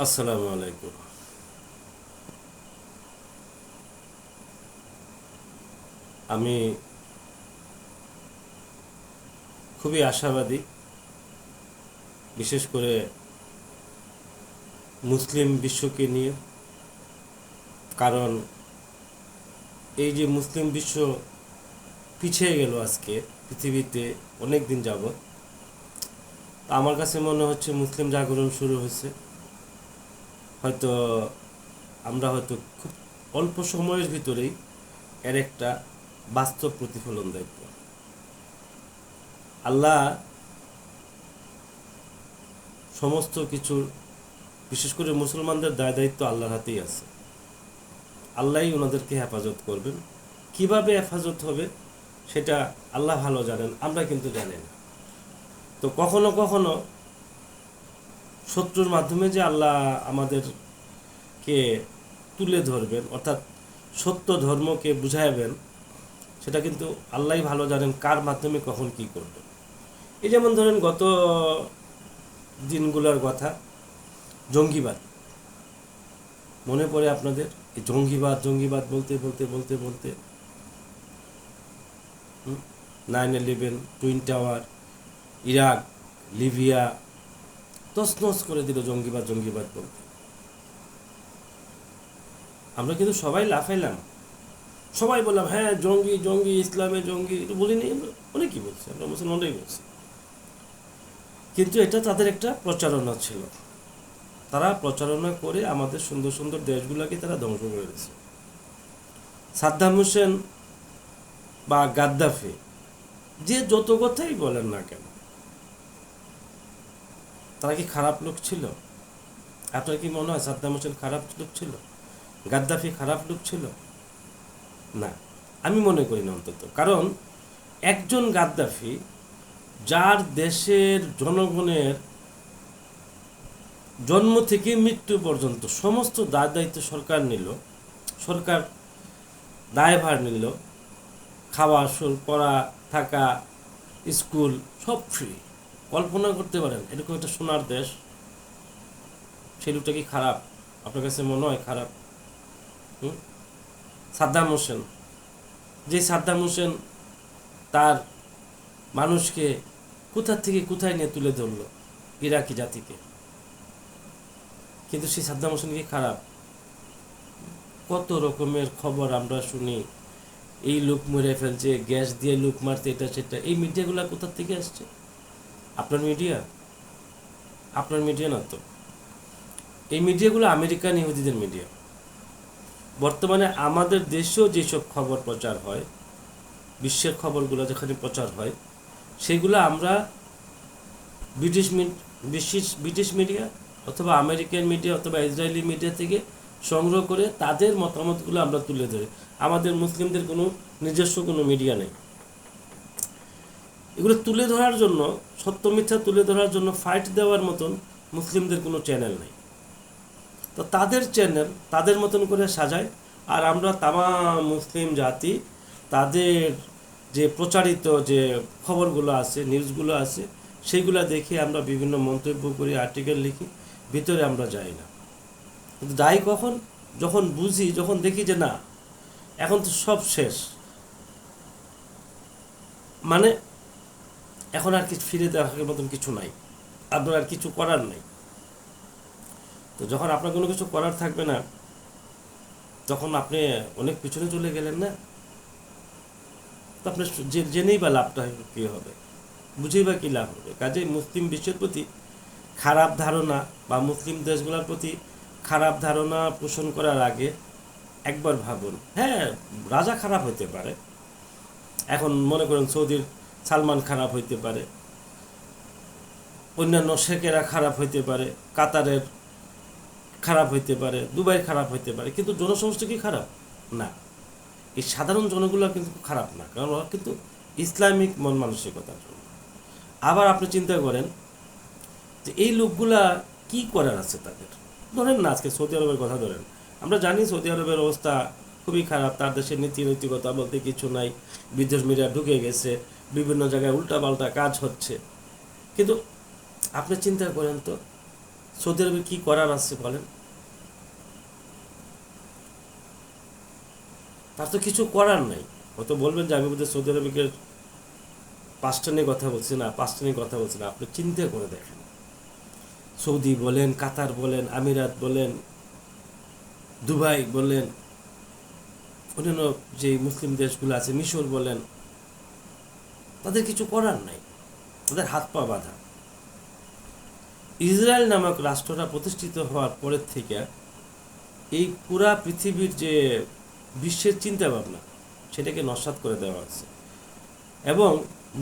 আসসালামু আলাইকুম। আমি খুবই আশাবাদী, বিশেষ করে মুসলিম বিশ্বকে নিয়ে। কারণ এই যে মুসলিম বিশ্ব পিছিয়ে গেল আজকে পৃথিবীতে অনেক দিন যাবৎ, আমার কাছে মনে হচ্ছে মুসলিম জাগরণ শুরু হয়েছে। হয়তো আমরা হয়তো খুব অল্প সময়ের ভিতরেই এর একটা বাস্তব প্রতিফলন দেখব। আল্লাহ সমস্ত কিছুর, বিশেষ করে মুসলমানদের দায় দায়িত্ব আল্লাহর হাতেই আছে। আল্লাহই ওনাদেরকে হেফাজত করবেন। কিভাবে হেফাজত হবে সেটা আল্লাহ ভালো জানেন, আমরা কিন্তু জানি না। তো কখনো কখনো শত্রুর মাধ্যমে যে আল্লাহ আমাদেরকে তুলে ধরবেন, অর্থাৎ সত্য ধর্মকে বুঝাইবেন, সেটা কিন্তু আল্লাহই ভালো জানেন কার মাধ্যমে কখন কি করবেন। এই যেমন ধরেন গত দিনগুলোর কথা, জঙ্গিবাদ মনে পড়ে আপনাদের? এই জঙ্গিবাদ জঙ্গিবাদ বলতে বলতে বলতে বলতে 9/11, টুইন টাওয়ার, ইরাক, লিবিয়া তছনছ করে দিল জঙ্গিবাদ জঙ্গিবাদ বলতে। আমরা কিন্তু সবাই লাফাইলাম, সবাই বললাম হ্যাঁ জঙ্গি জঙ্গি, ইসলামে জঙ্গি, এটা বলিনি আমরা? অনেকেই বলছি, আমরা মুসলমানরাই বলছি। কিন্তু এটা তাদের একটা প্রচারণা ছিল। তারা প্রচারণা করে আমাদের সুন্দর সুন্দর দেশগুলোকে তারা ধ্বংস করে দিয়েছে। সাদ্দাম হোসেন বা গাদ্দাফি, যে যত কথাই বলেন না কেন, তারা কি খারাপ লোক ছিল? আপনার কি মনে হয় সাদ্দাম হোসেন খারাপ লোক ছিল? গাদ্দাফি খারাপ লোক ছিল? না, আমি মনে করি না অন্তত। কারণ একজন গাদ্দাফি, যার দেশের জনগণের জন্ম থেকে মৃত্যু পর্যন্ত সমস্ত দায় দায়িত্ব সরকার নিল, সরকার দায়ভার নিল, খাওয়া, পড়া, থাকা, স্কুল সব ফ্রি। কল্পনা করতে পারেন এরকম একটা সোনার দেশ, সেই লোকটা কি খারাপ? আপনার কাছে মনে হয় খারাপ? সাদ্দাম হোসেন, যে সাদ্দাম হোসেন তার মানুষকে কোথা থেকে কোথায় নিয়ে তুলে ধরলো, ইরাকি জাতিকে, কিন্তু সেই সাদ্দাম হোসেন কি খারাপ? কত রকমের খবর আমরা শুনি, এই লোক মেরে ফেলছে, গ্যাস দিয়ে লোক মারতে, এটা সেটা। এই মিডিয়াগুলো কোথা থেকে আসছে? আপনার মিডিয়া? আপনার মিডিয়া না তো। এই মিডিয়াগুলো আমেরিকান ইহুদিদের মিডিয়া। বর্তমানে আমাদের দেশেও যেসব খবর প্রচার হয়, বিশ্বের খবরগুলো যেখানে প্রচার হয়, সেগুলো আমরা ব্রিটিশ ব্রিটিশ মিডিয়া অথবা আমেরিকান মিডিয়া অথবা ইসরায়েলি মিডিয়া থেকে সংগ্রহ করে তাদের মতামতগুলো আমরা তুলে ধরি। আমাদের মুসলিমদের কোনো নিজস্ব কোনো মিডিয়া নেই। এগুলো তুলে ধরার জন্য, সত্য মিথ্যা তুলে ধরার জন্য ফাইট দেওয়ার মতন মুসলিমদের কোনো চ্যানেল নেই। তো তাদের চ্যানেল তাদের মতন করে সাজায়, আর আমরা তামাম মুসলিম জাতি তাদের যে প্রচারিত যে খবরগুলো আছে, নিউজগুলো আছে, সেইগুলো দেখে আমরা বিভিন্ন মন্তব্য করি, আর্টিকেল লিখি, ভিতরে আমরা যাই না। কিন্তু যাই কখন? যখন বুঝি, যখন দেখি যে না, এখন তো সব শেষ, মানে এখন আর কিছু ফিরে দেওয়ার মতন কিছু নাই, আপনার আর কিছু করার নাই। তো যখন আপনার কোনো কিছু করার থাকবে না, তখন আপনি অনেক পিছনে চলে গেলেন না, তো আপনার জেনেই বা লাভটা কী হবে, বুঝেই বা কী লাভ হবে? কাজেই মুসলিম বিশ্বের প্রতি খারাপ ধারণা বা মুসলিম দেশগুলোর প্রতি খারাপ ধারণা পোষণ করার আগে একবার ভাবুন। হ্যাঁ, রাজা খারাপ হইতে পারে, এখন মনে করেন সৌদির সালমান খারাপ হইতে পারে, অন্যান্য শেখেরা খারাপ হইতে পারে, কাতারের খারাপ হইতে পারে, দুবাই খারাপ হইতে পারে, কিন্তু জনসমষ্টি কি খারাপ? না, এই সাধারণ জনগুলো কিন্তু খারাপ না, কারণ ওরা কিন্তু ইসলামিক মন মানসিকতার জন্য। আবার আপনি চিন্তা করেন যে এই লোকগুলা কি করার আছে তাদের। ধরেন না, আজকে সৌদি আরবের কথা ধরেন, আমরা জানি সৌদি আরবের অবস্থা খুবই খারাপ, তার দেশের নীতি নৈতিকতা বলতে কিছু নাই, বিদেশ মিডিয়া ঢুকে গেছে, বিভিন্ন জায়গায় উল্টাপাল্টা কাজ হচ্ছে। কিন্তু আপনি চিন্তা করেন তো, সৌদি আরবে কি করার আছে বলেন? তার তো কিছু করার নাই। হয়তো বলবেন যে আমি বোধহয় সৌদি আরবের পাঁচটা নিয়ে কথা বলছি না, পাঁচটা নিয়ে কথা বলছি না। আপনি চিন্তা করে দেখেন, সৌদি বলেন, কাতার বলেন, আমিরাত বলেন, দুবাই বলেন, অন্যান্য যে মুসলিম দেশগুলো আছে, মিশর বলেন, তাদের কিছু করার নাই, তাদের হাত পা বাঁধা। ইসরায়েল নামক রাষ্ট্রটা প্রতিষ্ঠিত হওয়ার পরের থেকে এই পুরা পৃথিবীর যে বিশ্বের চিন্তা ভাবনা, সেটাকে নস্যাৎ করে দেওয়া হয়েছে এবং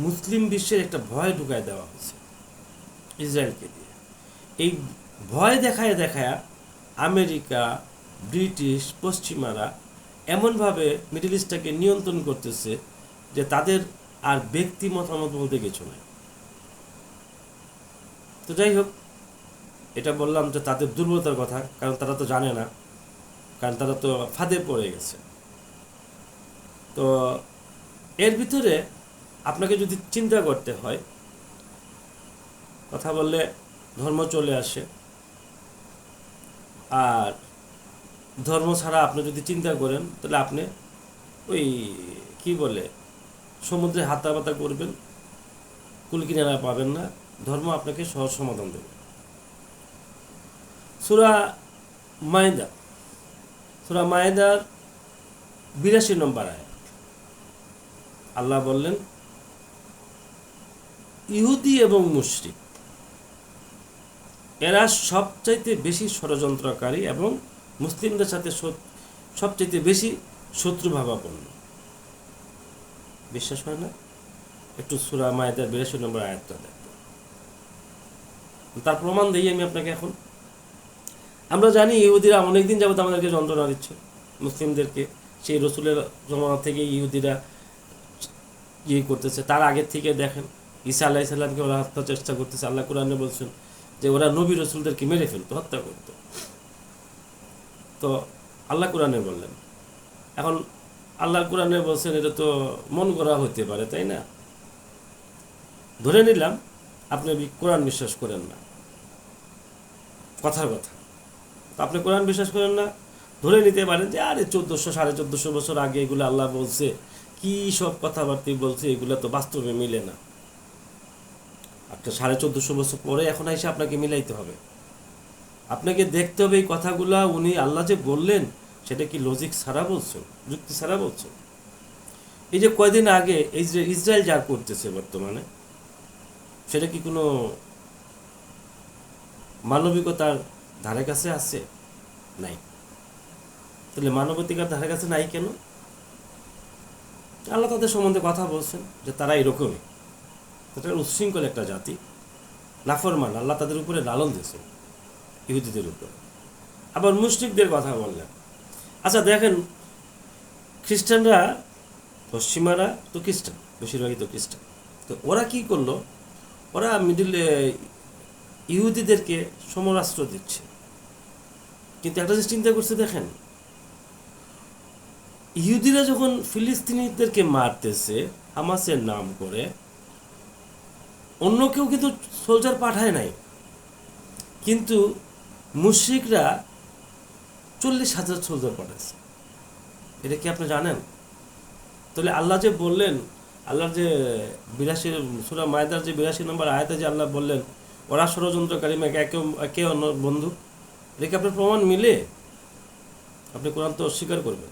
মুসলিম বিশ্বের একটা ভয় ঢুকায় দেওয়া হয়েছে ইসরায়েলকে দিয়ে। এই ভয় দেখায় দেখায় আমেরিকা, ব্রিটিশ, পশ্চিমারা এমনভাবে মিডল ইস্টটাকে নিয়ন্ত্রণ করতেছে যে তাদের আর ব্যক্তি মতামত বলতে কিছু নাই। তো যাই হোক, এটা বললাম যে তাদের দুর্বলতার কথা, কারণ তারা তো জানে না, কারণ তারা তো ফাঁদে পড়ে গেছে। তো এর ভিতরে আপনাকে যদি চিন্তা করতে হয়, কথা বললে ধর্ম চলে আসে, আর ধর্ম ছাড়া আপনি যদি চিন্তা করেন তাহলে আপনি ওই কি বলে সমুদ্রে হাতাপাতা করবেন, কুল কিনারা পাবেন না। ধর্ম আপনাকে সহজ সমাধান দেবে। সূরা মায়েদা, সূরা মায়েদার ৮২ নম্বর আয়াত আল্লাহ বললেন, ইহুদি এবং মুশরিক এরা সবচাইতে বেশি ষড়যন্ত্রকারী এবং মুসলিমদের সাথে সবচাইতে বেশি শত্রুভাবাপন্ন। বিশ্বাস হয় না? একটু সূরা মায়েদার ৮২ নম্বর আয়াতটা দেখবেন। তার প্রমাণ দিই আমি আপনাকে। এখন আমরা জানি ইহুদিরা অনেকদিন যাবত আমাদেরকে যন্ত্রণা দিচ্ছে, মুসলিমদেরকে। সেই রসুলের জমানা থেকে ইহুদিরা করতেছে। তার আগের থেকে দেখেন ঈসা আলাইহিস সালামকে ওরা হত্যার চেষ্টা করতেছে। আল্লাহ কোরআনে বলছেন যে ওরা নবী রসুলদেরকে মেরে ফেলতো, হত্যা করতো। তো আল্লাহ কোরআনে বললেন, এখন আল্লাহ কোরআনে বলছেন এটা তো মন করা হতে পারে, তাই না? ধরে নিলাম আপনি কোরআন বিশ্বাস করেন না, কথার কথা। তো আপনি কোরআন বিশ্বাস করেন না, ধরে নিতে পারেন যে আরে 1400-1450 বছর আগে এগুলো আল্লাহ বলছে, কি সব কথাবার্তা বলছে, এগুলো তো বাস্তবে মিলে না। একটা 1450 বছর পরে এখন এসে আপনাকে মিলাইতে হবে। আপনাকে দেখতে হবে এই কথাগুলা উনি আল্লাহ যে বললেন সেটা কি লজিক ছাড়া বলছেন, যুক্তি ছাড়া বলছেন। এই যে কয়দিন আগে ইসরায়েল যা করতেছে বর্তমানে, সেটা কি কোনো মানবিকতার ধারে কাছে আছে? নাই। তাহলে মানবাধিকার ধারে কাছে নাই কেন? আল্লাহ তাদের সম্বন্ধে কথা বলছেন যে তারা এরকমই, তাদের উচ্ছৃঙ্খল একটা জাতি, নাফরমান। আল্লাহ তাদের উপরে লালন দিয়েছেন, ইহুদিদের উপর। আবার মুশরিকদের কথা বললেন। আচ্ছা দেখেন, খ্রিস্টানরা, পশ্চিমারা তো খ্রিস্টান, বেশিরভাগই তো খ্রিস্টান। তো ওরা কি করলো? ওরা ইহুদিদেরকে সমরাস্ত্র দিচ্ছে। কিন্তু একটা জিনিস চিন্তা করছে, দেখেন, ইহুদিরা যখন ফিলিস্তিনিদেরকে মারতেছে হামাসের নাম করে, অন্য কেউ কিন্তু সোলজার পাঠায় নাই, কিন্তু মুশরিকরা 40,000 সোলজার পাঠাচ্ছে। এটা কি আপনি জানেন? তাহলে আল্লাহ যে বললেন, আল্লাহর যে ৮২ সূরা মায়েদার যে ৮২ নম্বর আয়াতে যে আল্লাহ বললেন ওরা ষড়যন্ত্রকারী, একে অন্য বন্ধু, এটা কি আপনার প্রমাণ মিলে? আপনি কোরআন তো অস্বীকার করবেন,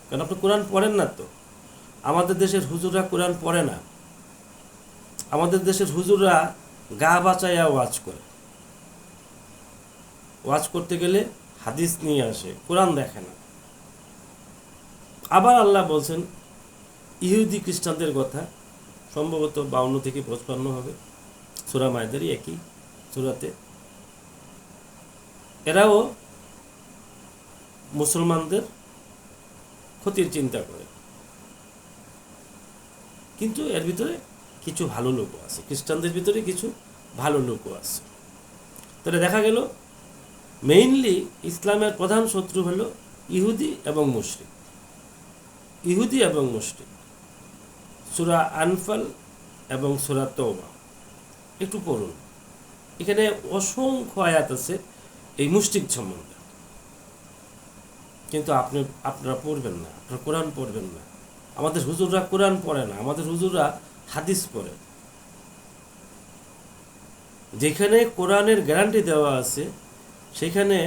কারণ আপনি কোরআন পড়েন না। তো আমাদের দেশের হুজুররা কোরআন পড়ে না। আমাদের দেশের হুজুররা গা বাঁচাইয়া ওয়াজ করে। ওয়াজ করতে গেলে হাদিস নিয়ে আসে, কোরআন দেখে না। আবার আল্লাহ বলছেন ইহুদি খ্রিস্টানদের কথা, সম্ভবত 52 থেকে 55 হবে, সূরা মায়েদারই একই সূরাতে। এরাও মুসলমানদের ক্ষতির চিন্তা করে, কিন্তু এর ভিতরে কিছু ভালো লোকও আছে, খ্রিস্টানদের ভিতরে কিছু ভালো লোকও আছে। তাহলে দেখা গেল মেইনলি ইসলামের প্রধান শত্রু হলো ইহুদি এবং মুশরিক। ইহুদি এবং মুশরিক। সূরা আনফাল এবং সূরা তওবা একটু পড়ুন, এখানে অসংখ্য আয়াত আছে এই মুশরিক সম্বন্ধে, কিন্তু আপনারা পড়বেন না, আপনারা কোরআন পড়বেন না। আমাদের হুজুররা কোরআন পড়ে না, আমাদের হুজুররা হাদিস পড়ে। যেখানে কোরআনের গ্যারান্টি দেওয়া আছে সেখানে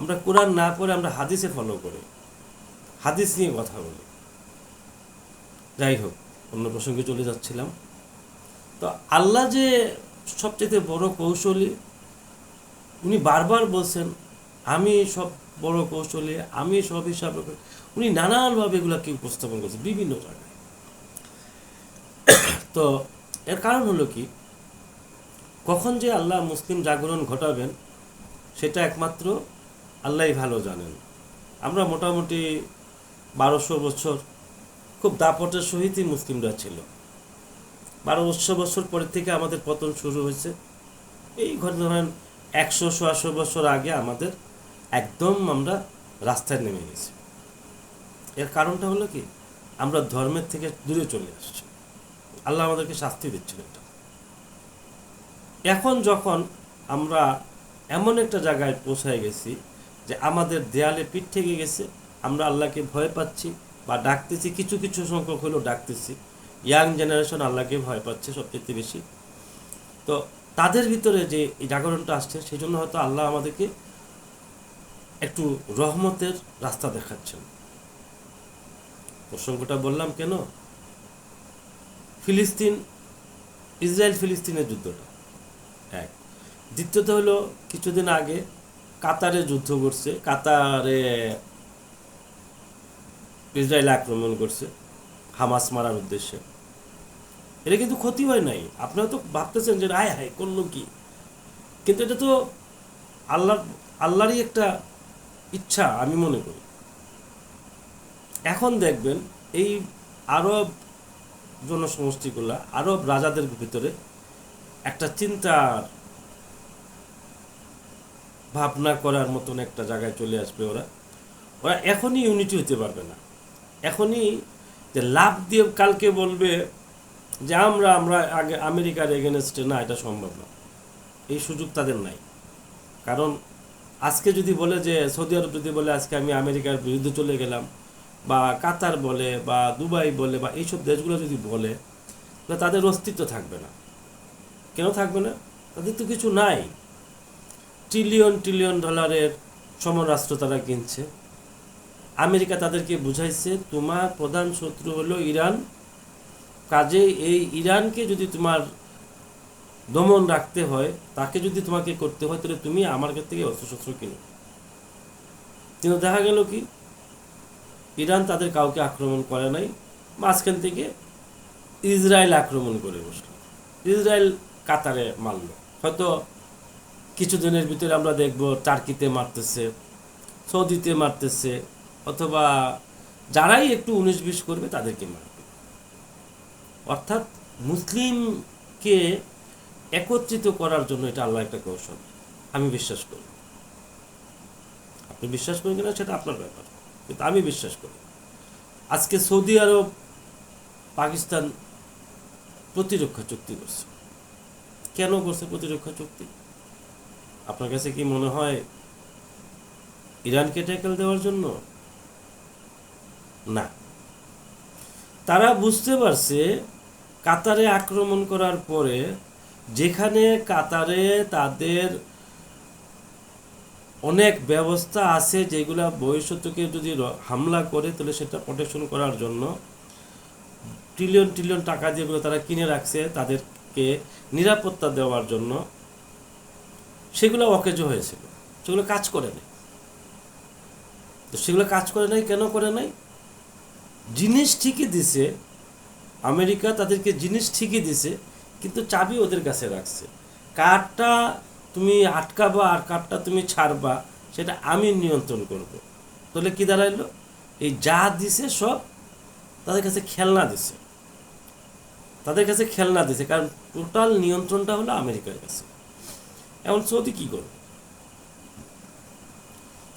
আমরা কোরআন না পড়ে আমরা হাদিসে ফলো করি, হাদিস নিয়ে কথা বলি। যাই হোক, অন্য প্রসঙ্গে চলে যাচ্ছিলাম। তো আল্লাহ যে সবচেয়ে বড় কৌশলী, উনি বারবার বলছেন আমি সব বড় কৌশলী, আমি সব হিসাব। উনি নানানভাবে এগুলাকে উপস্থাপন করছেন বিভিন্ন জায়গায়। তো এর কারণ হলো কি, কখন যে আল্লাহ মুসলিম জাগরণ ঘটাবেন সেটা একমাত্র আল্লাহই ভালো জানেন। আমরা মোটামুটি 1200 বছর খুব দাপটের সহিতই মুসলিমরা ছিল। 1200 বছর পরের থেকে আমাদের পতন শুরু হয়েছে। এই ধরেন 100-150 বছর আগে আমাদের একদম আমরা রাস্তায় নেমে গেছি। এর কারণটা হলো কি, আমরা ধর্মের থেকে দূরে চলে আসছি। আল্লাহ আমাদেরকে শাস্তি দিচ্ছেন এটা। এখন যখন আমরা এমন একটা জায়গায় পৌঁছায় গেছি যে আমাদের দেয়ালে পিঠ থেকে গেছে, আমরা আল্লাহকে ভয় পাচ্ছি বা ডাকতেছি, কিছু কিছু সংখ্যক হলেও ডাকতেছি। ইয়াং জেনারেশন আল্লাহকে ভয় পাচ্ছে সবচেয়ে বেশি। তো তাদের ভিতরে যে এই জাগরণটা আসছে, সেই জন্য হয়তো আল্লাহ আমাদেরকে একটু রহমতের রাস্তা দেখাচ্ছেন। প্রসঙ্গটা বললাম কেন, ইসরায়েল ফিলিস্তিনের যুদ্ধটা এক। দ্বিতীয়ত হলো কিছুদিন আগে কাতারে যুদ্ধ করছে, কাতারে ইসরায়েল আক্রমণ করছে হামাস মারার উদ্দেশ্যে। এটা কিন্তু ক্ষতি হয় নাই। আপনারা তো ভাবতেছেন যে হায় হায় করলো কি, কিন্তু এটা তো আল্লাহরই একটা ইচ্ছা আমি মনে করি। এখন দেখবেন এই আরব জনসমষ্টিগুলা, আরব রাজাদের ভিতরে একটা চিন্তার ভাবনা করার মতন একটা জায়গায় চলে আসবে। ওরা এখনই ইউনিটি হতে পারবে না। এখনই যে লাভ দিয়ে কালকে বলবে যে আমরা আগে আমেরিকার এগেনস্টে, না, এটা সম্ভব না। এই সুযোগ তাদের নাই। কারণ আজকে যদি বলে যে সৌদি আরব যদি বলে আজকে আমি আমেরিকার বিরুদ্ধে চলে গেলাম, বা কাতার বলে বা দুবাই বলে বা এইসব দেশগুলো যদি বলে, তাহলে তাদের অস্তিত্ব থাকবে না। কেন থাকবে না? তাদের তো কিছু নাই। ট্রিলিয়ন ট্রিলিয়ন ডলারের সমরাস্ত্র তারা কিনছে। আমেরিকা তাদেরকে বুঝাইছে তোমার প্রধান শত্রু হলো ইরান, কাজেই এই ইরানকে যদি তোমার দমন রাখতে হয়, তাকে যদি তোমাকে করতে হয়, তাহলে তুমি আমার কাছ থেকে অস্ত্রশস্ত্র কিনো। কিন্তু দেখা গেল কি, ইরান তাদের কাউকে আক্রমণ করে নাই, মাঝখান থেকে ইসরায়েল আক্রমণ করে বসল। ইসরায়েল কাতারে মারল। হয়তো কিছুদিনের ভিতরে আমরা দেখব টার্কিতে মারতেছে, সৌদিতে মারতেছে, অথবা যারাই একটু 19-20 করবে তাদেরকে মারবে। অর্থাৎ মুসলিমকে একত্রিত করার জন্য এটা আল্লাহ একটা কৌশল, আমি বিশ্বাস করি। আপনি বিশ্বাস করেন কিনা সেটা আপনার ব্যাপার, কিন্তু আমি বিশ্বাস করি। আজকে সৌদি আরব পাকিস্তান প্রতিরক্ষা চুক্তি করছে। কেন করছে প্রতিরক্ষা চুক্তি? আপনার কাছে কি মনে হয় ইরানকে ট্যাকেল দেওয়ার জন্য? না, তারা বুঝতে পারছে কাতারে আক্রমণ করার পরে, যেখানে কাতারে তাদের অনেক ব্যবস্থা আছে যেগুলা ভবিষ্যৎকে যদি হামলা করে তাহলে সেটা প্রোটেকশন করার জন্য ট্রিলিয়ন ট্রিলিয়ন টাকা যেগুলো তারা কিনে রাখছে তাদেরকে নিরাপত্তা দেওয়ার জন্য, সেগুলো অকেজো হয়েছিল, সেগুলো কাজ করে নাই। তো সেগুলো কাজ করে নাই, কেন করে নাই? জিনিস ঠিকই দিছে, আমেরিকা তাদেরকে জিনিস ঠিকই দিছে, কিন্তু চাবি ওদের কাছে রাখছে। কারটা তুমি আটকাবা আর কারটা তুমি ছাড়বা সেটা আমি নিয়ন্ত্রণ করব। তাহলে কি দাঁড়াইলো? এই যা দিছে সব তাদের কাছে খেলনা দিছে, তাদের কাছে খেলনা দিছে, কারণ টোটাল নিয়ন্ত্রণটা হলো আমেরিকার কাছে। এখন সৌদি কি করবে?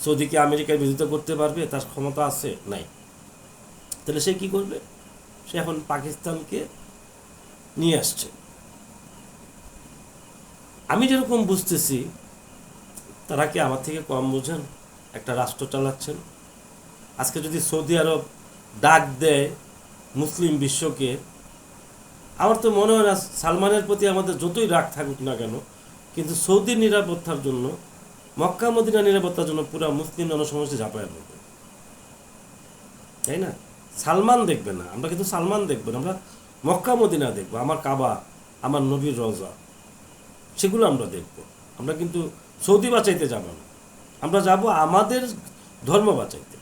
সৌদি কি আমেরিকার বিরোধিতা করতে পারবে? তার ক্ষমতা আছে? নাই। তাহলে সে কি করবে? সে এখন পাকিস্তানকে নিয়ে আসছে। আমি যেরকম বুঝতেছি, তারা কি আমার থেকে কম বুঝেন? একটা রাষ্ট্র চালাচ্ছেন। আজকে যদি সৌদি আরব ডাক দেয় মুসলিম বিশ্বকে, আমার তো মনে হয় না সালমানের প্রতি আমাদের যতই রাগ থাকুক না কেন, কিন্তু সৌদির নিরাপত্তার জন্য, মক্কা মদিনা নিরাপত্তার জন্য পুরা মুসলিম জনসমষ্টি ঝাঁপায় পড়বে, তাই না? সালমান দেখবে না, আমরা কিন্তু সালমান দেখব না, আমরা মক্কা মদিনা দেখবো, আমার কাবা, আমার নবীর রওজা, সেগুলো আমরা দেখব। আমরা কিন্তু সৌদি বাঁচাইতে যাব না, আমরা যাব আমাদের ধর্ম বাঁচাইতে।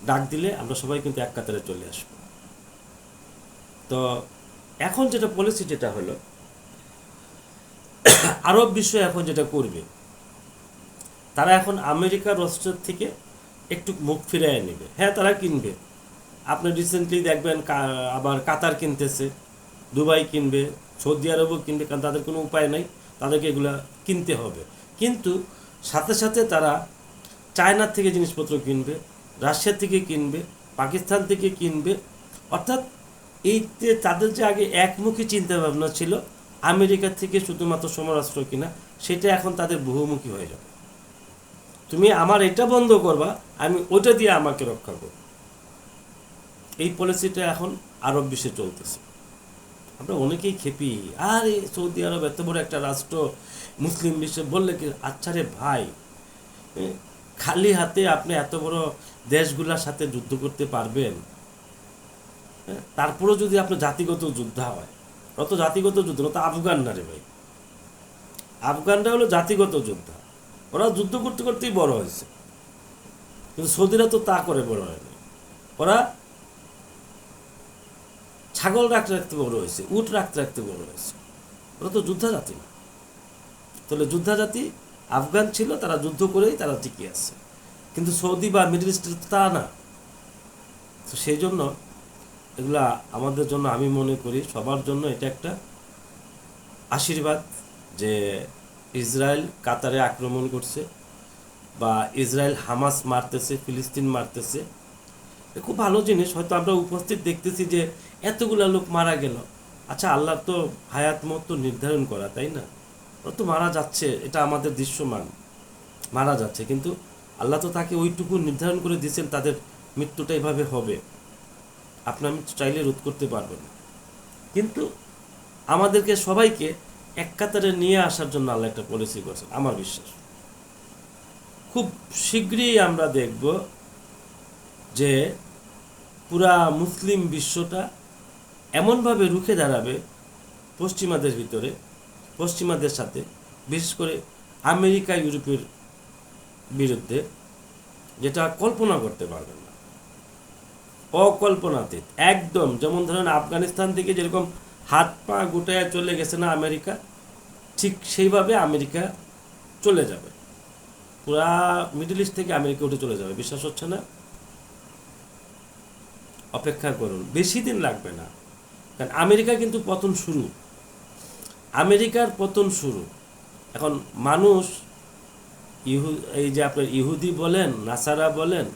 ডাক দিলে আমরা সবাই কিন্তু এক কাতারে চলে আসব। তো এখন যেটা পলিসি যেটা হলো, আরব বিশ্ব এখন যেটা করবে, তারা এখন আমেরিকার রাষ্ট্রের থেকে একটু মুখ ফিরিয়ে নেবে। হ্যাঁ, তারা কিনবে। আপনি রিসেন্টলি দেখবেন আবার কাতার কিনতেছে, দুবাই কিনবে, সৌদি আরবও কিনবে, কারণ তাদের কোনো উপায় নাই, তাদেরকে এগুলা কিনতে হবে। কিন্তু সাথে সাথে তারা চায়নার থেকে জিনিসপত্র কিনবে, রাশিয়া থেকে কিনবে, পাকিস্তান থেকে কিনবে। অর্থাৎ এই যে তাদের যে আগে একমুখী চিন্তাভাবনা ছিল আমেরিকা থেকে শুধুমাত্র সমরাস্ত্র কিনা, সেটা এখন তাদের বহুমুখী হয়ে যাবে। তুমি আমার এটা বন্ধ করবা, আমি ওটা দিয়ে আমাকে রক্ষা করব। এই পলিসিটা এখন আরব বিশ্বে চলতেছে। আমরা অনেকেই খেপি, আর এই সৌদি আরব এত বড় একটা রাষ্ট্র, মুসলিম বিশ্বে বললে কি, আচ্ছা রে ভাই, খালি হাতে আপনি এত বড় দেশগুলোর সাথে যুদ্ধ করতে পারবেন? তারপরেও যদি আপনার জাতিগত যুদ্ধ হয়, অত জাতিগত যুদ্ধ না, তো আফগান না রে ভাই, আফগানরা হলো জাতিগত যোদ্ধা, ওরা যুদ্ধ করতে করতেই বড় হয়েছে। কিন্তু সৌদিরা তো তা করে বড় হয়নি, ওরা ছাগল রাখতে রাখতে বড় হয়েছে, উট রাখতে রাখতে বড় হয়েছে, ওরা তো যোদ্ধা জাতি না। তাহলে যোদ্ধা জাতি আফগান ছিল, তারা যুদ্ধ করেই তারা টিকে আছে। কিন্তু সৌদি বা মিডল ইস্টের তা না। তো সেই জন্য এগুলা আমাদের জন্য, আমি মনে করি সবার জন্য এটা একটা আশীর্বাদ যে ইসরায়েল কাতারে আক্রমণ করছে, বা ইসরায়েল হামাস মারতেছে, ফিলিস্তিন মারতেছে। খুব ভালো জিনিস। হয়তো আমরা উপস্থিত দেখতেছি যে এতগুলা লোক মারা গেল। আচ্ছা, আল্লাহ তো হায়াত মত তো নির্ধারণ করা, তাই না? ওরা তো মারা যাচ্ছে, এটা আমাদের দৃশ্যমান, মারা যাচ্ছে। কিন্তু আল্লাহ তো তাকে ওইটুকু নির্ধারণ করে দিয়েছেন তাদের মৃত্যুটা এভাবে হবে। আপনি আমি চাইলে রোধ করতে পারবেন না। কিন্তু আমাদেরকে সবাইকে এক কাতারে নিয়ে আসার জন্য আল্লাহ একটা পলিসি করছেন, আমার বিশ্বাস। খুব শীঘ্রই আমরা দেখব যে পুরা মুসলিম বিশ্বটা এমনভাবে রুখে দাঁড়াবে পশ্চিমাদের ভিতরে, পশ্চিমাদের সাথে, বিশেষ করে আমেরিকা ইউরোপের বিরুদ্ধে, যেটা কল্পনা করতে পারবেন না, অকল্পনাতীত একদম। যেমন ধরেন আফগানিস্তান থেকে যেরকম হাত পা গুটায় চলে গেছে না আমেরিকা, ঠিক সেইভাবে আমেরিকা চলে যাবে। পুরা মিডল ইস্ট থেকে আমেরিকা উঠে চলে যাবে। বিশ্বাস হচ্ছে না? অপেক্ষা করুন, বেশি দিন লাগবে না। কারণ আমেরিকা কিন্তু পতন শুরু, আমেরিকার পতন শুরু। এখন মানুষ এই যে আপনার ইহুদি বলেন, নাসারা বলেন,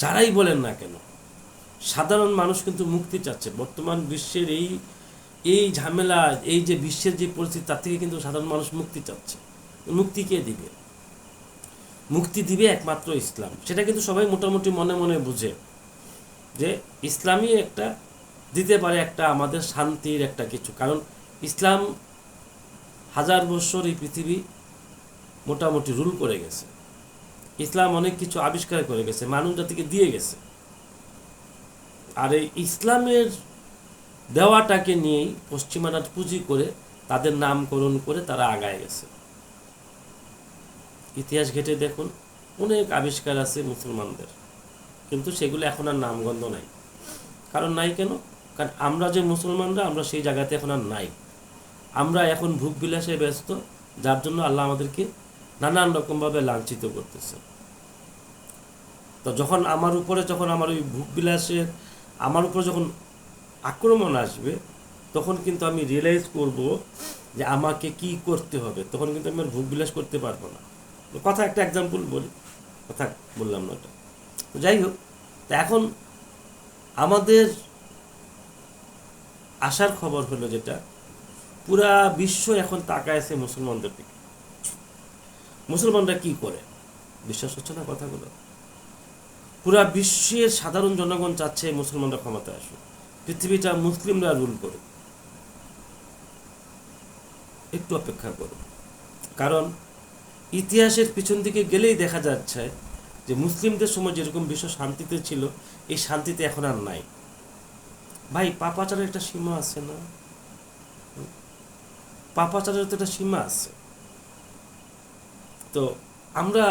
যারাই বলেন না কেন, সাধারণ মানুষ কিন্তু মুক্তি চাচ্ছে। বর্তমান বিশ্বের এই ঝামেলা, এই যে বিশ্বের যে পরিস্থিতি, তার থেকে কিন্তু সাধারণ মানুষ মুক্তি চাচ্ছে। মুক্তি কে দিবে? মুক্তি দিবে একমাত্র ইসলাম। সেটা কিন্তু সবাই মোটামুটি মনে মনে বুঝে যে ইসলামই একটা দিতে পারে একটা আমাদের শান্তির একটা কিছু। কারণ ইসলাম 1000 বছর এই পৃথিবী মোটামুটি রুল করে গেছে। ইসলাম অনেক কিছু আবিষ্কার করে গেছে, মানুষ জাতিকে দিয়ে গেছে। আর এই ইসলামের দেওয়াটাকে নিয়েই পশ্চিমারা পুঁজি করে তাদের নামকরণ করে তারা আগায় গেছে। ইতিহাস ঘেটে দেখুন, অনেক আবিষ্কার আছে মুসলমানদের, কিন্তু সেগুলো এখন আর নামগন্ধ নাই। কারণ নাই কেন? কারণ আমরা যে মুসলমানরা, আমরা সেই জায়গাতে এখন আর নাই। আমরা এখন ভোগ বিলাসে ব্যস্ত, যার জন্য আল্লাহ আমাদেরকে নানান রকমভাবে লাঞ্ছিত করতেছে। তো যখন আমার ওই ভোগ বিলাসের আমার উপরে যখন আক্রমণ আসবে, তখন কিন্তু আমি রিয়েলাইজ করব যে আমাকে কি করতে হবে। তখন কিন্তু আমি আর ভোগ বিলাস করতে পারবো না। কথা একটা এক্সাম্পল বলি, কথা বললাম না ওটা। যাই হোক, তা এখন আমাদের আসার খবর হলো যেটা, পুরা বিশ্ব এখন তাকায় আছে মুসলমানদের দিকে। মুসলমানরা কি করে, বিশ্বাস হচ্ছে না কথাগুলো? পুরা বিশ্বের সাধারণ জনগণ চাচ্ছে মুসলমানরা ক্ষমতায় আসুক, পৃথিবীটা মুসলিমরা রুল করুক। একটু অপেক্ষা করুন, কারণ ইতিহাসের পিছন দিকে গেলেই দেখা যাচ্ছে যে মুসলিমদের সময় যেরকম বিশ্ব শান্তিতে ছিল, এই শান্তিতে এখন আর নাই। ভাই, পাপাচারের একটা সীমা আছে না? পাপাচারের তো একটা সীমা আছে। তো আমরা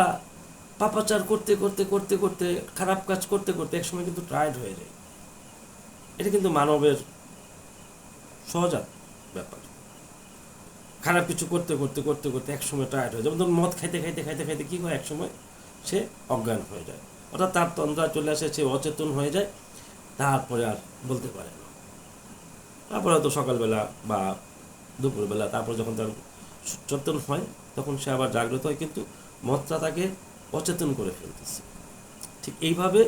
পাপাচার করতে করতে করতে করতে, খারাপ কাজ করতে করতে একসময় কিন্তু টায়ার্ড হয়ে যায়। এটা কিন্তু মানবের সহজাত ব্যাপার। খারাপ কিছু করতে করতে করতে করতে একসময় টায়ার্ড হয়ে যায়। যেমন মদ খাইতে খাইতে খাইতে খাইতে কী হয়, একসময় সে অজ্ঞান হয়ে যায়, অর্থাৎ তার তন্দ্রা চলে আসে, সে অচেতন হয়ে যায়, তারপরে আর বলতে পারে না। তারপরে হয়তো সকালবেলা বা দুপুরবেলা, তারপর যখন তার সচেতন হয় তখন সে আবার জাগ্রত হয়, কিন্তু মদটা তাকে অচেতন করে ফেলতেছে। ঠিক এইভাবে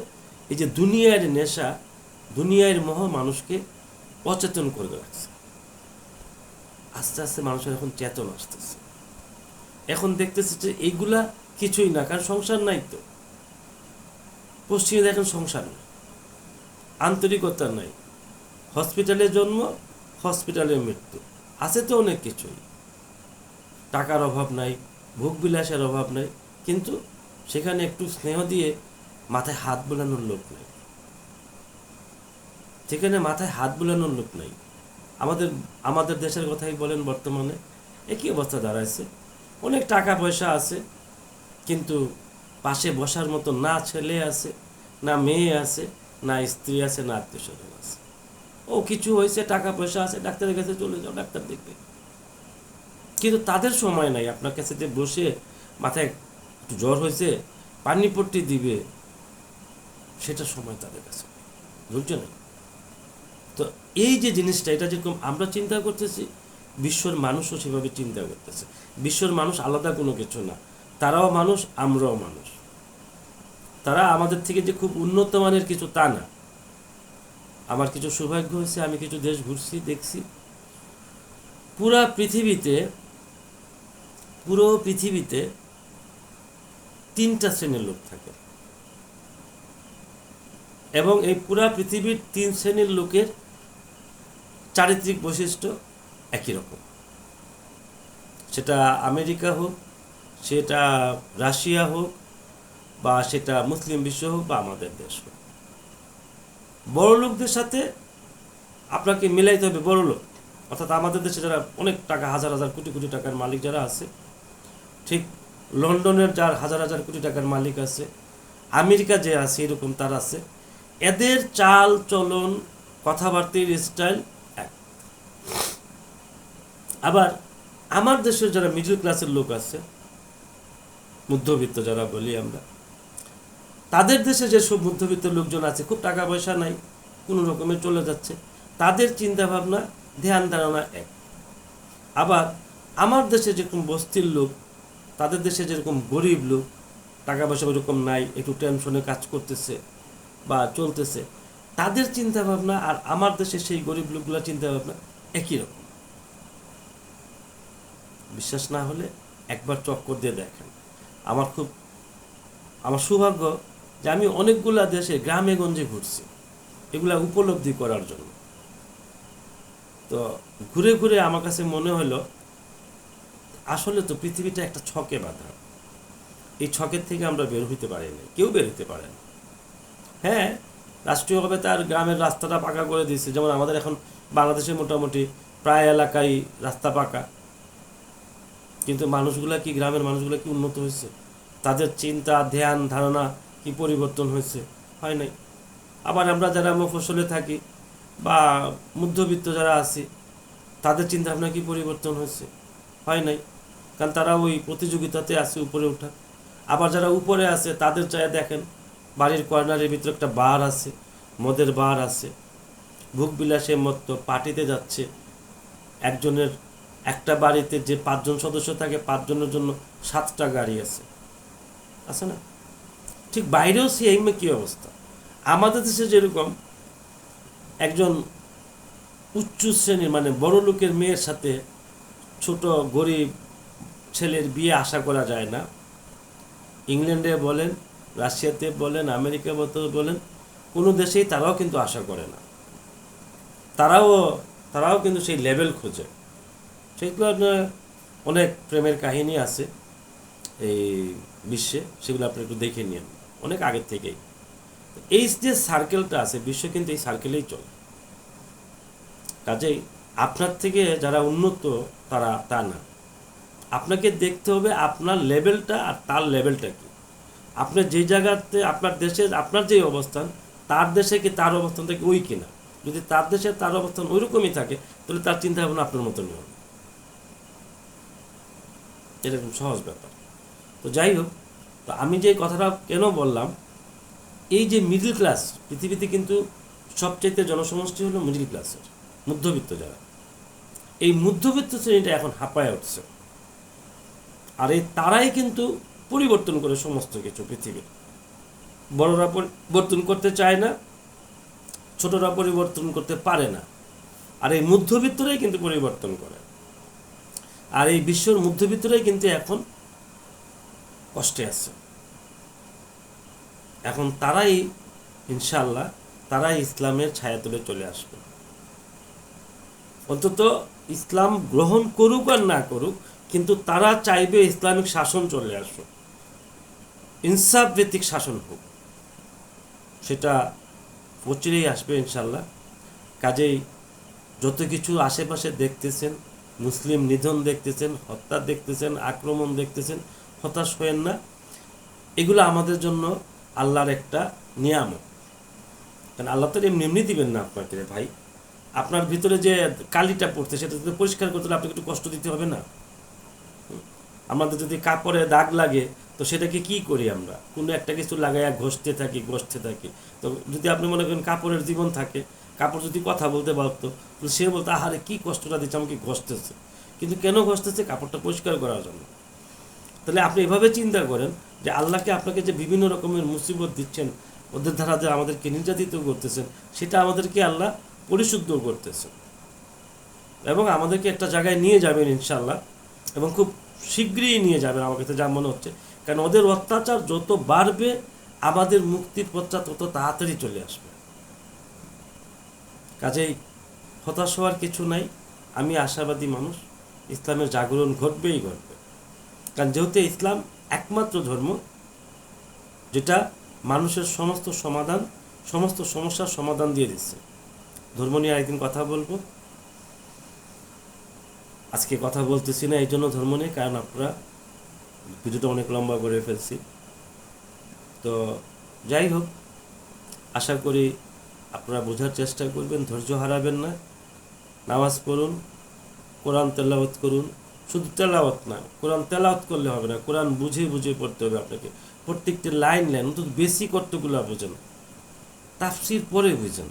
এই যে দুনিয়ার নেশা, দুনিয়ার মোহ মানুষকে অচেতন করে রাখছে। আস্তে আস্তে মানুষের এখন চেতন আসতেছে, এখন দেখতেছে যে এইগুলা কিছুই না, কারণ সংসার নাই তো। পশ্চিমে দেখেন সংসার নেই, আন্তরিকতা নাই, হসপিটালে জন্ম, হসপিটালে মৃত্যু, আছে তো অনেক কিছুই। টাকার অভাব নাই, ভোগবিলাসের অভাব নাই, কিন্তু সেখানে একটু স্নেহ দিয়ে মাথায় হাত বোলানোর লোক নাই। সেখানে মাথায় হাত বোলানোর লোক নাই। আমাদের আমাদের দেশের কথাই বলেন, বর্তমানে একই অবস্থা দাঁড়াইছে। অনেক টাকা পয়সা আছে, কিন্তু পাশে বসার মতো না ছেলে আছে, না মেয়ে আছে, না স্ত্রী আছে, না আত্মীয় স্বজন আছে। ও কিছু হয়েছে, টাকা পয়সা আছে, ডাক্তারের কাছে চলে যাও, ডাক্তার দেখবে। কিন্তু তাদের সময় নাই আপনার কাছে যে বসে মাথায় একটু জ্বর হয়েছে, পানি পট্টি দিবে, সেটা সময় তাদের কাছে বুঝছো না? তো এই যে জিনিসটা, এটা যেরকম আমরা চিন্তা করতেছি, বিশ্বর মানুষও সেভাবে চিন্তা করতেছে। বিশ্বর মানুষ আলাদা কোনো কিছু না, তারাও মানুষ, আমরাও মানুষ। তারা আমাদের থেকে যে খুব উন্নত মানের কিছু তা না। আমার কিছু সৌভাগ্য হয়েছে, আমি কিছু দেশ ঘুরছি, দেখছি পুরো পৃথিবীতে 3টা শ্রেণীর লোক থাকে, এবং এই পুরা পৃথিবীর 3 শ্রেণীর লোকের চারিত্রিক বৈশিষ্ট্য একই রকম। সেটা আমেরিকা হোক, সেটা রাশিয়া হোক, বা সেটা মুসলিম বিশ্ব হোক, বা আমাদের দেশ হোক। বড় লোকদের সাথে আপনাকে মিলাইতে হবে বড় লোক, অর্থাৎ আমাদের দেশে যারা অনেক টাকা, হাজার হাজার কোটি কোটি টাকার মালিক যারা আছে, ঠিক লন্ডনের যার হাজার হাজার কোটি টাকার মালিক আছে, আমেরিকা যে আছে এরকম তার আছে। এদের চাল চলন, কথাবার্তার স্টাইল এক। আবার আমার দেশের যারা মিডল ক্লাসের লোক আছে, মধ্যবিত্ত যারা বলি আমরা, তাদের দেশে যেসব মধ্যবিত্ত লোকজন আছে, খুব টাকা পয়সা নাই, কোনো রকমে চলে যাচ্ছে, তাদের চিন্তাভাবনা, ধ্যান ধারণা এক। আবার আমার দেশে যেরকম বস্তির লোক, তাদের দেশে যেরকম গরিব লোক, টাকা পয়সা ওরকম নাই, একটু টেনশনে কাজ করতেছে বা চলতেছে, তাদের চিন্তাভাবনা আর আমার দেশে সেই গরিব লোকগুলোর চিন্তাভাবনা একই রকম। বিশ্বাস না হলে একবার চক্কর দিয়ে দেখেন। আমার সৌভাগ্য যে আমি অনেকগুলা দেশে গ্রামে গঞ্জে ঘুরছি এগুলা উপলব্ধি করার জন্য। তো ঘুরে ঘুরে আমার কাছে মনে হলো আসলে তো পৃথিবীটা একটা ছকে বাঁধা। এই ছকের থেকে আমরা বের হইতে পারি না, কেউ বের হইতে পারে না। হ্যাঁ, রাষ্ট্রীয়ভাবে তার গ্রামের রাস্তাটা পাকা করে দিয়েছে, যেমন আমাদের এখন বাংলাদেশে মোটামুটি প্রায় এলাকায় রাস্তা পাকা, কিন্তু মানুষগুলা কি, গ্রামের মানুষগুলো কি উন্নত হয়েছে? তাদের চিন্তা, ধ্যান ধারণা কি পরিবর্তন হয়েছে? হয় নাই। আবার আমরা যারা মফস্বলে থাকি বা মধ্যবিত্ত যারা আছি, তাদের চিন্তা ভাবনা কি পরিবর্তন হয়েছে? হয় নাই, কারণ তারা ওই প্রতিযোগিতাতে আছে উপরে ওঠা। আবার যারা উপরে আছে তাদের চাই দেখেন, বাড়ির কর্নারের ভিতরে একটা বার আছে, মদের বার আছে, ভোগ বিলাসে মত্ত, পার্টিতে যাচ্ছে। একজনের একটা বাড়িতে যে 5 জন সদস্য থাকে, 5 জনের জন্য 7টা গাড়ি আছে না? ঠিক বাইরেও সেম কি অবস্থা। আমাদের দেশে যেরকম একজন উচ্চ শ্রেণীর মানে বড় লোকের মেয়ের সাথে ছোট গরিব ছেলের বিয়ে আশা করা যায় না। ইংল্যান্ডে বলেন, রাশিয়াতে বলেন, আমেরিকা বলেন, কোনো দেশেই তারাও কিন্তু আশা করে না। তারাও কিন্তু সেই লেভেল খোঁজে। সেগুলো অনেক প্রেমের কাহিনী আছে এই বিশ্বে, সেগুলো আপনি একটু দেখে নিন অনেক আগের থেকেই। এই যে সার্কেলটা আছে, বিশ্ব কিন্তু এই সার্কেলেই চলে। কাজেই আপনার থেকে যারা উন্নত তারা তা না, আপনাকে দেখতে হবে আপনার লেভেলটা আর তার লেভেলটা কি। আপনার যে জায়গাতে আপনার দেশে আপনার যে অবস্থান, তার দেশে কি তার অবস্থান থেকে ওই কিনা। যদি তার দেশে তার অবস্থান ওই রকমই থাকে, তাহলে তার চিন্তা ভাবনা আপনার মতনই হবে। এরকম সহজ ব্যাপার। তো যাই হোক, তো আমি যে কথাটা কেন বললাম, এই যে মিডল ক্লাস, পৃথিবীতে কিন্তু সবচাইতে জনসমষ্টি হলো মিডল ক্লাসের, মধ্যবিত্ত যারা। এই মধ্যবিত্ত শ্রেণীটা এখন হাঁপায় উঠছে, আর এই তারাই কিন্তু পরিবর্তন করে সমস্ত কিছু পৃথিবীর। বড়রা পরিবর্তন করতে চায় না, ছোটরা পরিবর্তন করতে পারে না, আর এই মধ্যবিত্তরাই কিন্তু পরিবর্তন করে। আর এই বিশ্বর মধ্যবিত্তরাই কিন্তু এখন কষ্টে আছে। এখন তারাই ইনশাআল্লাহ তারাই ইসলামের ছায়াতলে চলে আসবে। অন্তত ইসলাম গ্রহণ করুক আর না করুক, কিন্তু তারা চাইবে ইসলামিক শাসন চলে আসুক, ইনসাফ ভিত্তিক শাসন হোক। সেটা প্রচুরই আসবে ইনশাআল্লাহ। কাজেই যত কিছু আশেপাশে দেখতেছেন, মুসলিম নিধন দেখতেছেন, হত্যা দেখতেছেন, আক্রমণ দেখতেছেন, হতাশ হয়েন না। এগুলো আমাদের জন্য আল্লাহর একটা নিয়ামত। কারণ আল্লাহ তো এমনি দিবেন না আপনাকে ভাই। আপনার ভিতরে যে কালিটা পড়ছে সেটা যদি পরিষ্কার করতে হলে আপনাকে একটু কষ্ট দিতে হবে না? আমাদের যদি কাপড়ে দাগ লাগে, তো সেটাকে কি করি আমরা? কোনো একটা কিছু লাগাইয়া ঘষতে থাকি। তো যদি আপনি মনে করেন কাপড়ের জীবন থাকে, কাপড় যদি কথা বলতে পারতো, তাহলে সে বলতো আহারে কি কষ্টটা দিচ্ছে আমাকে, ঘষতেছে। কিন্তু কেন ঘষতেছে? কাপড়টা পরিষ্কার করার জন্য। তাহলে আপনি এভাবে চিন্তা করেন যে আল্লাহকে আপনাকে যে বিভিন্ন রকমের মুসিবত দিচ্ছেন, ওদের দ্বারা যে আমাদেরকে নির্যাতিত করতেছেন, সেটা আমাদেরকে আল্লাহ পরিশুদ্ধ করতেছেন এবং আমাদেরকে একটা জায়গায় নিয়ে যাবেন ইনশাআল্লাহ, এবং খুব শীঘ্রই নিয়ে যাবেন আমার কাছে যা মনে হচ্ছে। কারণ ওদের অত্যাচার যত বাড়বে, আমাদের মুক্তির পথটা তত তাড়াতাড়ি চলে আসবে। কাজেই হতাশ হওয়ার কিছু নাই। আমি আশাবাদী মানুষ, ইসলামের জাগরণ ঘটবেই ঘটবে। কারণ যেহেতু ইসলাম একমাত্র ধর্ম যেটা মানুষের সমস্ত সমস্যার সমাধান দিয়ে দিচ্ছে। ধর্ম নিয়ে একদিন কথা বলবো, আজকে কথা বলতেছি না এই জন্য ধর্ম নিয়ে, কারণ আপনারা ভিডিওটা অনেক লম্বা করে ফেলছি। তো যাই হোক, আশা করি আপনারা বোঝার চেষ্টা করবেন, ধৈর্য হারাবেন না। নামাজ পড়ুন, কোরআন তেলাওয়াত করুন। শুধু তেলাওয়াত না, কোরআন তেলাওয়াত করলে হবে না, কোরআন বুঝে পড়তে হবে আপনাকে। প্রত্যেকটি লাইন অন্তত বেসিক অর্থগুলো বুঝেন, তাফসির পরে বুঝেন,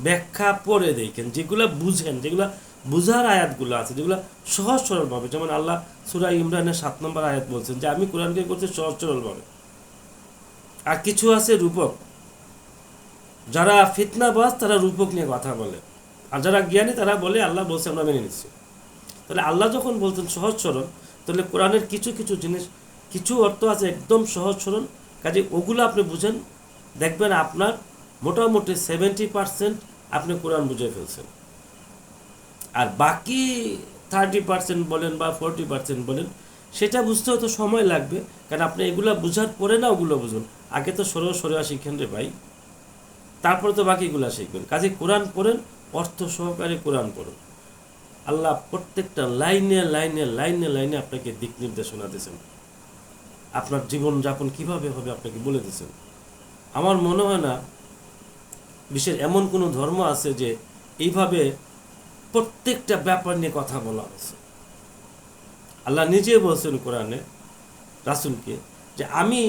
ব্যাখ্যা পরে দেখেন, যেগুলো বুঝেন, যেগুলো বুঝার আয়াতগুলো আছে, যেগুলো সহজ সরলভাবে। যেমন আল্লাহ সূরা ইমরানের 7 নম্বর আয়াত বলছেন যে আমি কোরআনকে করছি সহজ সরলভাবে। আর কিছু আছে রূপক, যারা ফিতনাবাজ তারা রূপক নিয়ে কথা বলে, আর যারা জ্ঞানী তারা বলে আল্লাহ বলছে আমরা মেনে নিচ্ছি। তাহলে আল্লাহ যখন বলছেন সহজ সরল, তাহলে কোরআনের কিছু জিনিস, কিছু অর্থ আছে একদম সহজ সরল। কাজে ওগুলো আপনি বুঝেন, দেখবেন আপনার মোটামুটি 70% আপনি কোরআন বুঝে ফেলছেন। আর বাকি 30% বলেন বা 40% বলেন, সেটা বুঝতে হয়তো সময় লাগবে। কারণ আপনি এগুলো বুঝার পরে না ওগুলো বুঝুন। আগে তো সরে শিখেন রে ভাই, তারপরে তো বাকিগুলো শিখবেন। কাজে কোরআন পড়েন, অর্থ সহকারে কোরআন পড়ুন। আল্লাহ প্রত্যেকটা লাইনে আপনাকে দিক নির্দেশনা দিয়েছেন। আপনার জীবনযাপন কিভাবে হবে আপনাকে বলে দিয়েছেন। আমার মনে হয় না বিশ্বের এমন কোনো ধর্ম আছে যে এইভাবে প্রত্যেকটা ব্যাপার নিয়ে কথা বলা হয়েছে। আল্লাহ নিজে বলছেন কোরআনে রাসূলকে যে আমি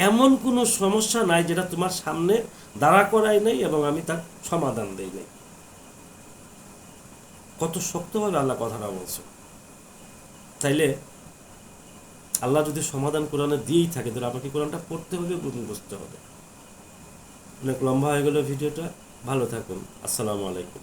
এমন কোনো সমস্যা নাই যেটা তোমার সামনে দাঁড়া করাই নাই এবং আমি তার সমাধান দেই নাই। কত শক্তভাবে আল্লাহ কথাটা বলছে। তাইলে আল্লাহ যদি সমাধান কোরআনে দিয়েই থাকে, তাহলে আপনাকে কোরআনটা পড়তে হবে, বুঝতে হবে। অনেক লম্বা হয়ে গেল ভিডিওটা। ভালো থাকুন। আসসালামু আলাইকুম।